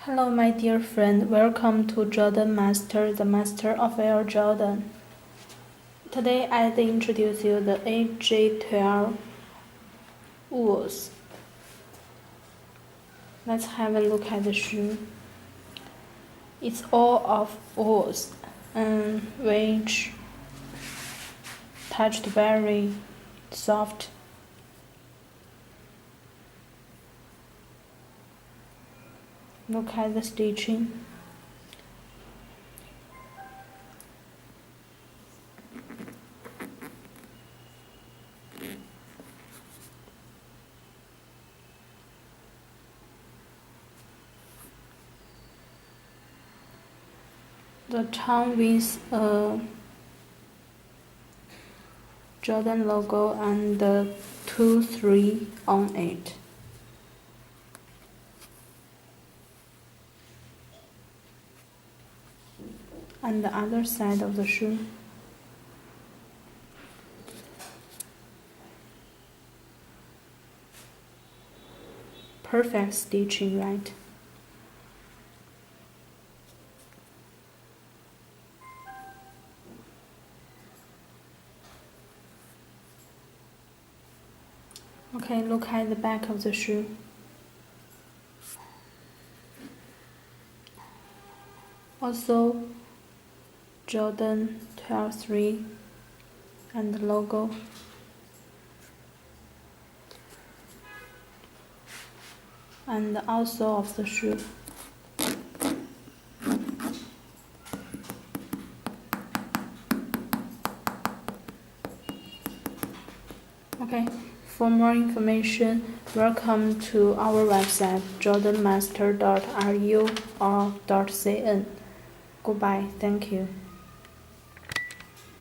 Hello my dear friend, welcome to Jordan Master, the master of Air Jordan. Today I'd introduce you the AJ12 wools. Let's have a look at the shoe. It's all of wools, which touched very soft. Look at the stitching. The tongue with a Jordan logo and the 2-3 on it. And the other side of the shoe. Perfect stitching, right? Okay, look at the back of the shoe. Also, Jordan 12-3 and the logo. And the outsole of the shoe. Okay, for more information, welcome to our website jordanmaster.ru or .cn. Goodbye, thank you.